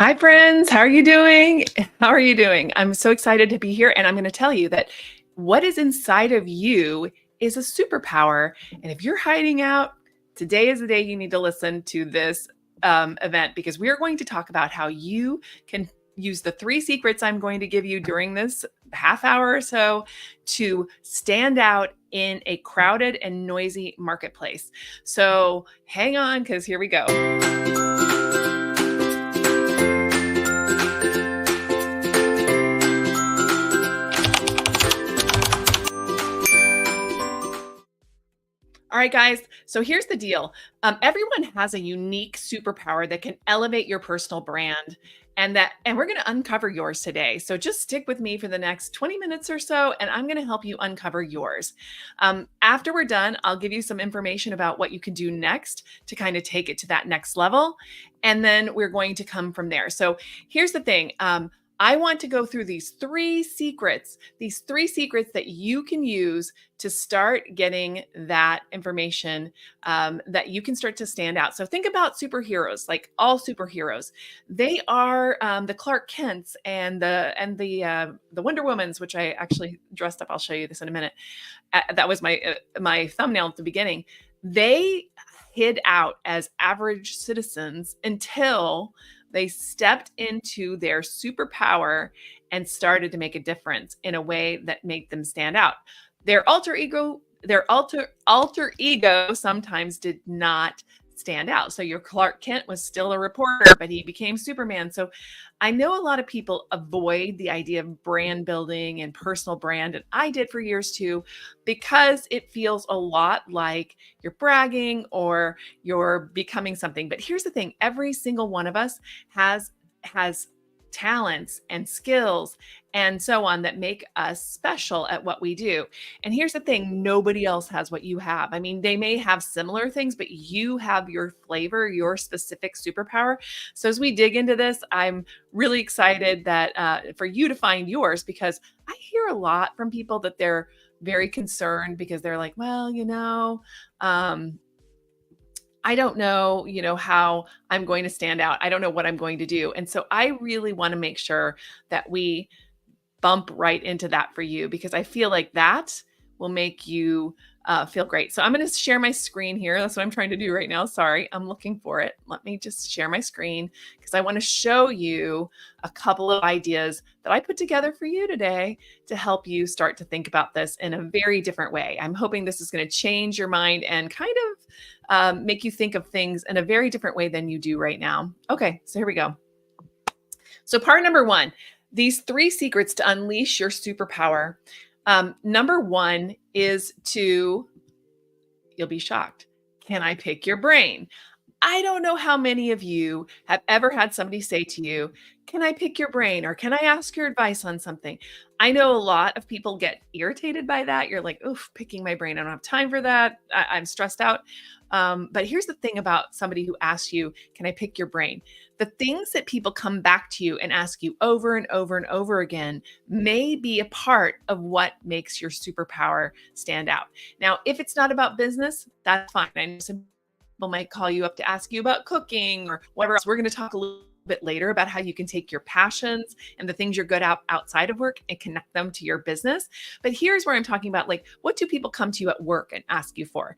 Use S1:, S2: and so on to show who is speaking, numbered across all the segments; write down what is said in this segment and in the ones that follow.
S1: Hi, friends. How are you doing? How are you doing? I'm so excited to be here. And I'm going to tell you that what is inside of you is a superpower. And if you're hiding out, today is the day you need to listen to this event because we are going to talk about how you can use the three secrets I'm going to give you during this half hour or so to stand out in a crowded and noisy marketplace. So hang on, because here we go. All right, guys. So here's the deal. Everyone has a unique superpower that can elevate your personal brand, and we're going to uncover yours today. So just stick with me for the next 20 minutes or so, and I'm going to help you uncover yours. After we're done, I'll give you some information about what you can do next to kind of take it to that next level, and then we're going to come from there. So here's the thing. I want to go through these three secrets that you can use to start getting that information that you can start to stand out. So think about superheroes, like all superheroes. They are the Clark Kents and the Wonder Womans, which I actually dressed up. I'll show you this in a minute. That was my thumbnail at the beginning. They hid out as average citizens until they stepped into their superpower and started to make a difference in a way that made them stand out. Their alter ego sometimes did not stand out. So your Clark Kent was still a reporter, but he became Superman. So I know a lot of people avoid the idea of brand building and personal brand, and I did for years too, because it feels a lot like you're bragging or you're becoming something. But here's the thing, every single one of us has talents and skills and so on that make us special at what we do. And here's the thing, nobody else has what you have. I mean, they may have similar things, but you have your flavor, your specific superpower. So as we dig into this, I'm really excited that for you to find yours, because I hear a lot from people that they're very concerned because they're like, well, I don't know, how I'm going to stand out. I don't know what I'm going to do. And so I really want to make sure that we bump right into that for you, because I feel like that will make you feel great. So I'm going to share my screen here. That's what I'm trying to do right now. Sorry, I'm looking for it. Let me just share my screen because I want to show you a couple of ideas that I put together for you today to help you start to think about this in a very different way. I'm hoping this is going to change your mind and kind of make you think of things in a very different way than you do right now. Okay, so here we go. So part number one, these three secrets to unleash your superpower. Number one is you'll be shocked. Can I pick your brain? I don't know how many of you have ever had somebody say to you, can I pick your brain? Or can I ask your advice on something? I know a lot of people get irritated by that. You're like, oof, picking my brain. I don't have time for that. I'm stressed out. But here's the thing about somebody who asks you, can I pick your brain? The things that people come back to you and ask you over and over and over again may be a part of what makes your superpower stand out. Now, if it's not about business, that's fine. I know some people might call you up to ask you about cooking or whatever else. We're going to talk a little bit later about how you can take your passions and the things you're good at outside of work and connect them to your business. But here's where I'm talking about, like, what do people come to you at work and ask you for?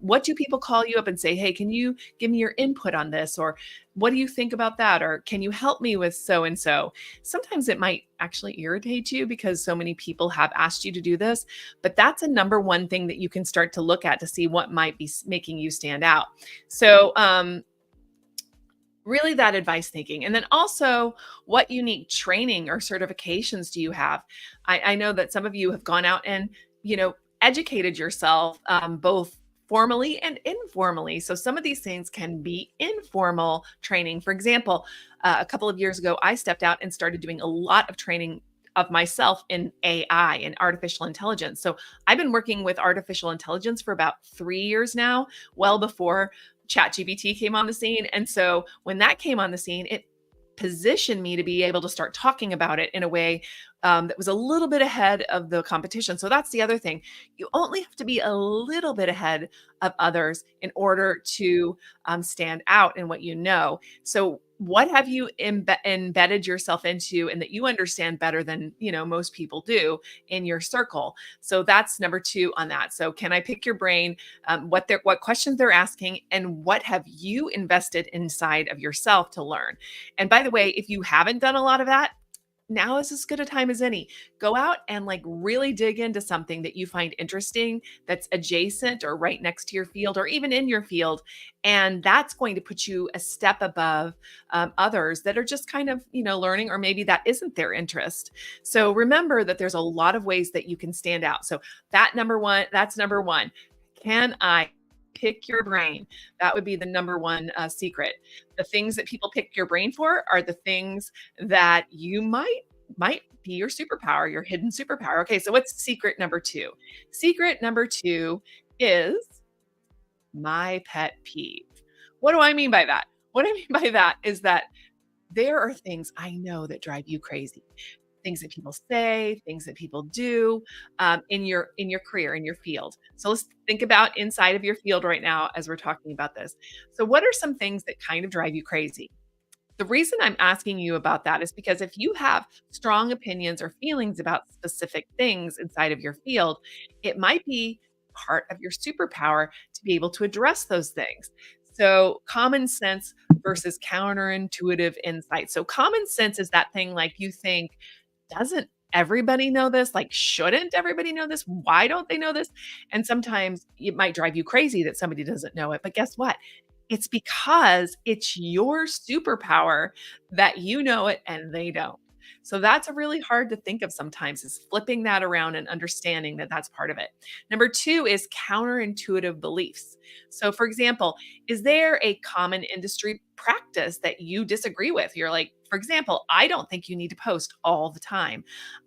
S1: What do people call you up and say, hey, can you give me your input on this? Or what do you think about that? Or can you help me with so-and-so? Sometimes it might actually irritate you because so many people have asked you to do this, but that's a number one thing that you can start to look at to see what might be making you stand out. So, really that advice thinking. And then also, what unique training or certifications do you have? I know that some of you have gone out and, educated yourself, both formally and informally. So some of these things can be informal training. For example, a couple of years ago, I stepped out and started doing a lot of training of myself in AI and artificial intelligence. So I've been working with artificial intelligence for about 3 years now, well before ChatGPT came on the scene. And so when that came on the scene, it positioned me to be able to start talking about it in a way that was a little bit ahead of the competition. So that's the other thing. You only have to be a little bit ahead of others in order to stand out in what you know. So what have you embedded yourself into and that you understand better than most people do in your circle? So that's number two on that. So can I pick your brain, what questions they're asking, and what have you invested inside of yourself to learn? And by the way, if you haven't done a lot of that, now is as good a time as any. Go out and like really dig into something that you find interesting that's adjacent or right next to your field or even in your field. And that's going to put you a step above others that are just kind of, learning, or maybe that isn't their interest. So remember that there's a lot of ways that you can stand out. So that's number one. Can I pick your brain? That would be the number one secret. The things that people pick your brain for are the things that you might be your superpower, your hidden superpower. Okay, so what's secret number two? Secret number two is my pet peeve. What do I mean by that? What I mean by that is that there are things I know that drive you crazy. Things that people say, things that people do in your career, in your field. So let's think about inside of your field right now as we're talking about this. So what are some things that kind of drive you crazy? The reason I'm asking you about that is because if you have strong opinions or feelings about specific things inside of your field, it might be part of your superpower to be able to address those things. So, common sense versus counterintuitive insight. So, common sense is that thing like you think, doesn't everybody know this? Like, shouldn't everybody know this? Why don't they know this? And sometimes it might drive you crazy that somebody doesn't know it. But guess what? It's because it's your superpower that you know it and they don't. So that's a really hard to think of sometimes, is flipping that around and understanding that that's part of it. Number two is counterintuitive beliefs. So, for example, is there a common industry practice that you disagree with? You're like, for example, I don't think you need to post all the time.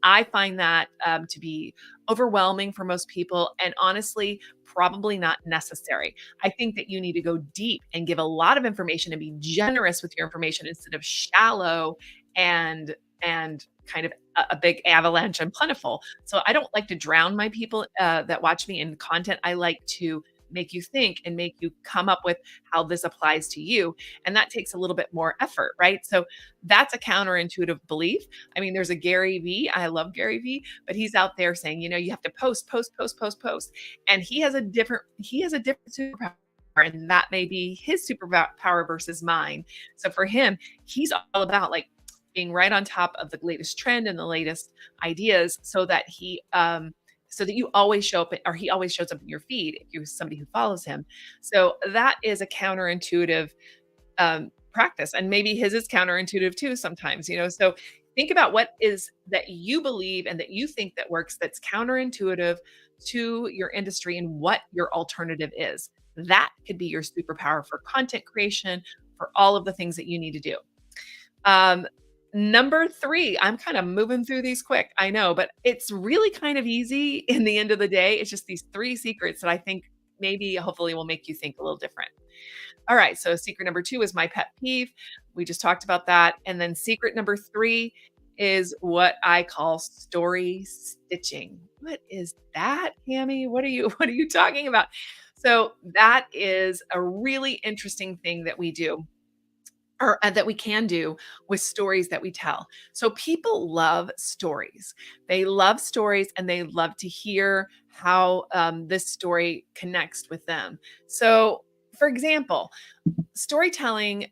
S1: I find that to be overwhelming for most people and honestly, probably not necessary. I think that you need to go deep and give a lot of information and be generous with your information instead of shallow and kind of a big avalanche and plentiful. So I don't like to drown my people that watch me in content. I like to make you think and make you come up with how this applies to you. And that takes a little bit more effort, right? So that's a counterintuitive belief. I mean, there's a Gary V. I love Gary V, but he's out there saying, you have to post, post, post, post, post. And he has a different superpower. And that may be his superpower versus mine. So for him, he's all about like being right on top of the latest trend and the latest ideas so that you always show up, or he always shows up in your feed if you're somebody who follows him. So that is a counterintuitive practice. And maybe his is counterintuitive too sometimes. So think about what is that you believe and that you think that works that's counterintuitive to your industry and what your alternative is. That could be your superpower for content creation, for all of the things that you need to do. Um, Number three, I'm kind of moving through these quick. I know, but it's really kind of easy in the end of the day. It's just these three secrets that I think maybe hopefully will make you think a little different. All right. So secret number two is my pet peeve. We just talked about that. And then secret number three is what I call story stitching. What is that, Hammy? What are you talking about? So that is a really interesting thing that we do, or that we can do with stories that we tell. So people love stories. They love stories and they love to hear how this story connects with them. So, for example, storytelling,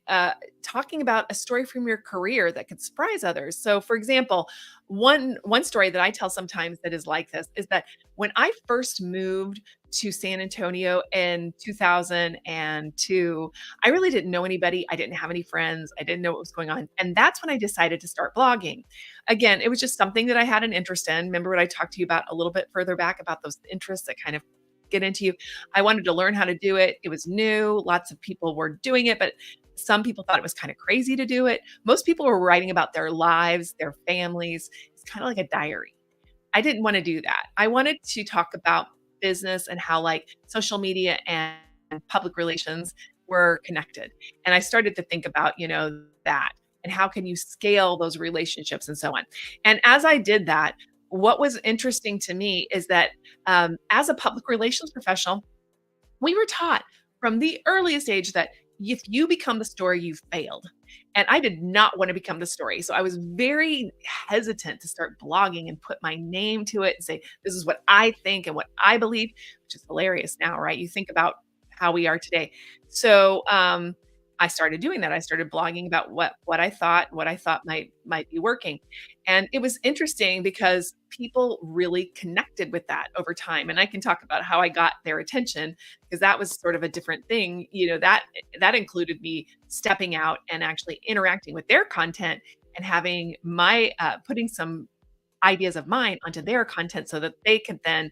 S1: talking about a story from your career that could surprise others. So, for example, one story that I tell sometimes that is like this is that when I first moved to San Antonio in 2002, I really didn't know anybody. I didn't have any friends. I didn't know what was going on. And that's when I decided to start blogging. Again, it was just something that I had an interest in. Remember what I talked to you about a little bit further back about those interests that kind of get into you. I wanted to learn how to do it. It was new. Lots of people were doing it, but some people thought it was kind of crazy to do it. Most people were writing about their lives, their families. It's kind of like a diary. I didn't want to do that. I wanted to talk about business and how like social media and public relations were connected. And I started to think about, that. and how can you scale those relationships and so on. And as I did that, what was interesting to me is that as a public relations professional, we were taught from the earliest age that if you become the story, you failed. And I did not want to become the story. So I was very hesitant to start blogging and put my name to it and say, this is what I think and what I believe, which is hilarious now, right? You think about how we are today. So I started doing that. I started blogging about what I thought might be working. And it was interesting because people really connected with that over time. And I can talk about how I got their attention because that was sort of a different thing. That included me stepping out and actually interacting with their content and having my putting some ideas of mine onto their content so that they could then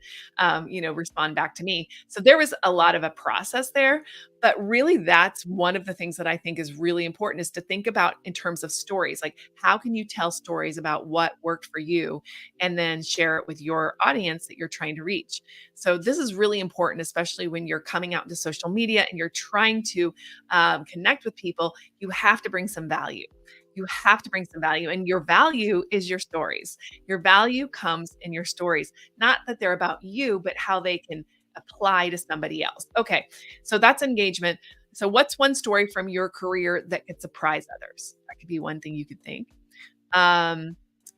S1: respond back to me. So there was a lot of a process there, but really that's one of the things that I think is really important is to think about in terms of stories. Like, how can you tell stories about what worked for you and then share it with your audience that you're trying to reach? So this is really important, especially when you're coming out into social media and you're trying to connect with people. You have to bring some value. You have to bring some value, and your value is your stories. Your value comes in your stories, not that they're about you, but how they can apply to somebody else. Okay, so that's engagement. So, what's one story from your career that could surprise others? That could be one thing you could think. Um,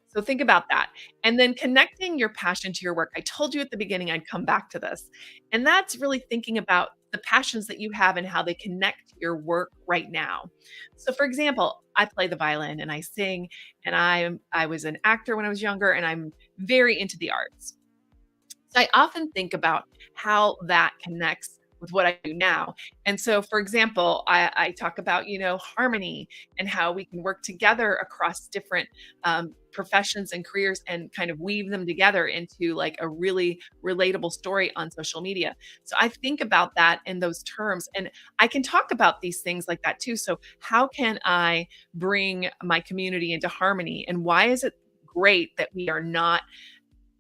S1: so think about that. And then connecting your passion to your work. I told you at the beginning I'd come back to this. And that's really thinking about the passions that you have and how they connect to your work right now. So for example, I play the violin and I sing and I was an actor when I was younger and I'm very into the arts. So I often think about how that connects with what I do now. And so, for example, I talk about, harmony and how we can work together across different professions and careers and kind of weave them together into like a really relatable story on social media. So I think about that in those terms. And I can talk about these things like that too. So, how can I bring my community into harmony? And why is it great that we are not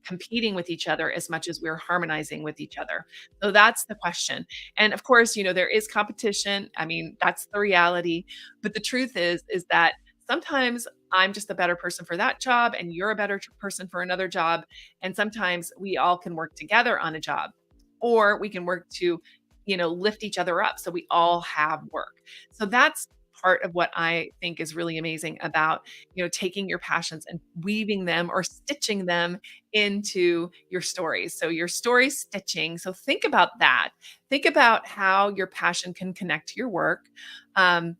S1: competing with each other as much as we're harmonizing with each other? So that's the question. And of course, there is competition. I mean, that's the reality. But the truth is that sometimes I'm just a better person for that job and you're a better person for another job. And sometimes we all can work together on a job or we can work to, lift each other up so we all have work. So that's part of what I think is really amazing about, taking your passions and weaving them or stitching them into your stories. So your story stitching. So think about that. Think about how your passion can connect to your work. Um,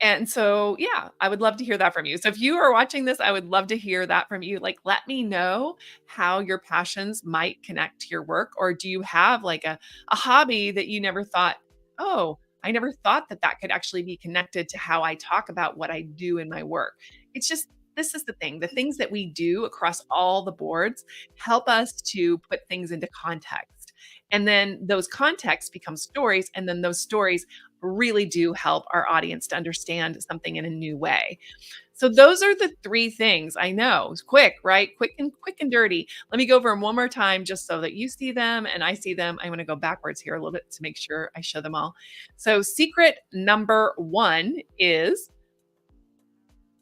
S1: and so, yeah, I would love to hear that from you. So if you are watching this, I would love to hear that from you. Like, let me know how your passions might connect to your work. Or do you have like a hobby that you never thought, oh, I never thought that that could actually be connected to how I talk about what I do in my work? It's just, this is the thing. The things that we do across all the boards help us to put things into context. And then those contexts become stories. And then those stories really do help our audience to understand something in a new way. So those are the three things. I know, it's quick, right? Quick and dirty. Let me go over them one more time just so that you see them and I see them. I'm going to go backwards here a little bit to make sure I show them all. So secret number 1 is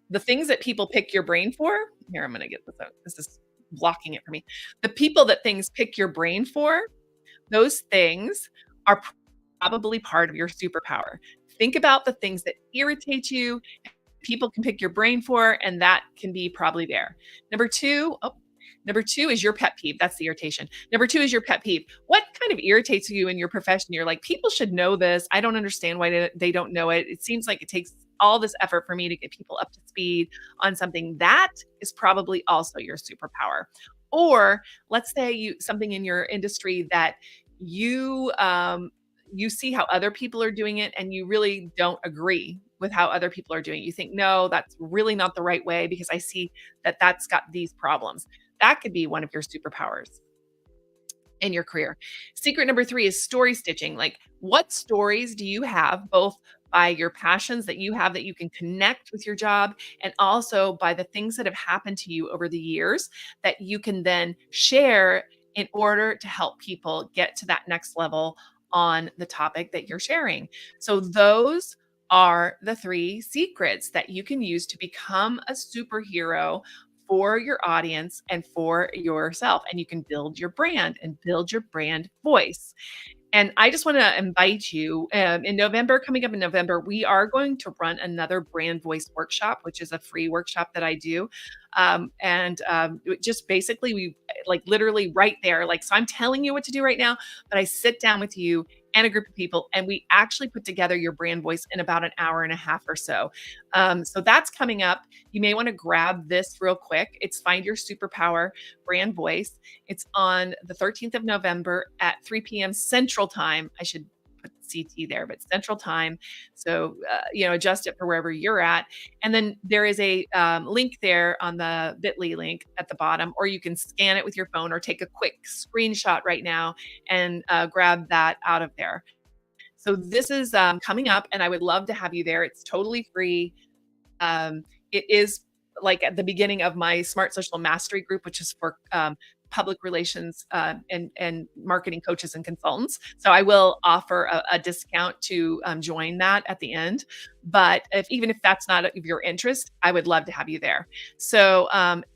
S1: the things that people pick your brain for. Here, I'm going to get this out. This is blocking it for me. The people that things pick your brain for, those things are probably part of your superpower. Think about the things that irritate you, people can pick your brain for, and that can be probably there. Number two is your pet peeve. That's the irritation. Number 2 is your pet peeve. What kind of irritates you in your profession? You're like, people should know this. I don't understand why they don't know it. It seems like it takes all this effort for me to get people up to speed on something. That is probably also your superpower. Or let's say something in your industry that you see how other people are doing it and you really don't agree with how other people are doing it. You think, no, that's really not the right way because I see that that's got these problems. That could be one of your superpowers in your career. Secret number 3 is story stitching. Like, what stories do you have, both by your passions that you have that you can connect with your job, and also by the things that have happened to you over the years that you can then share in order to help people get to that next level on the topic that you're sharing. So those are the 3 secrets that you can use to become a superhero for your audience and for yourself. And you can build your brand and build your brand voice. And I just wanna invite you, in November, coming up in November, we are going to run another brand voice workshop, which is a free workshop that I do. Just basically like, literally right there, like, so I'm telling you what to do right now, but I sit down with you and a group of people, and we actually put together your brand voice in about an hour and a half or so. So that's coming up. You may wanna grab this real quick. It's Find Your Superpower Brand Voice. It's on the 13th of November at 3 p.m. Central Time. I should put CT there, but Central Time. So, adjust it for wherever you're at. And then there is a link there on the bit.ly link at the bottom, or you can scan it with your phone or take a quick screenshot right now and grab that out of there. So this is coming up, and I would love to have you there. It's totally free. It is like at the beginning of my Smart Social Mastery group, which is for public relations and marketing coaches and consultants. So I will offer a discount to join that at the end. But even if that's not of your interest, I would love to have you there. So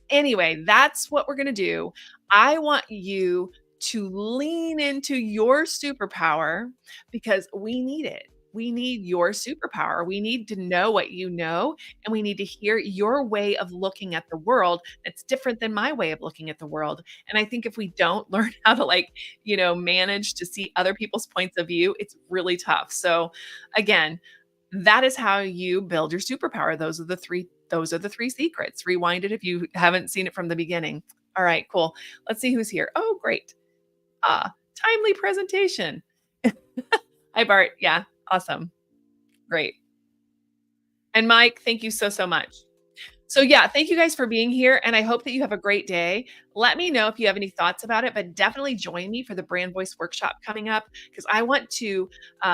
S1: anyway, that's what we're going to do. I want you to lean into your superpower because we need it. We need your superpower. We need to know what you know, and we need to hear your way of looking at the world that's different than my way of looking at the world. And I think if we don't learn how to, like, manage to see other people's points of view, it's really tough. So again, that is how you build your superpower. Those are the three secrets. Rewind it if you haven't seen it from the beginning. All right, cool. Let's see who's here. Oh, great. Timely presentation. Hi, Bart. Yeah, awesome. Great. And Mike, thank you so, so much. So yeah, thank you guys for being here, and I hope that you have a great day. Let me know if you have any thoughts about it, but definitely join me for the Brand Voice Workshop coming up because I want to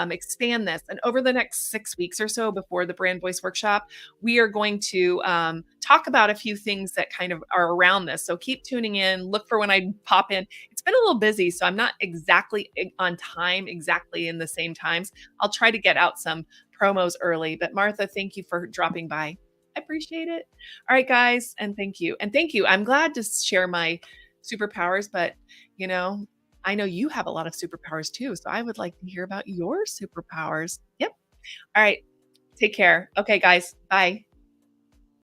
S1: expand this. And over the next 6 weeks or so before the Brand Voice Workshop, we are going to talk about a few things that kind of are around this. So keep tuning in. Look for when I pop in. It's been a little busy, so I'm not exactly on time, exactly in the same times. I'll try to get out some promos early. But Martha, thank you for dropping by. I appreciate it. All right, guys, and thank you. And thank you. I'm glad to share my superpowers, but you know, I know you have a lot of superpowers too. So I would like to hear about your superpowers. Yep. All right. Take care. Okay, guys. Bye.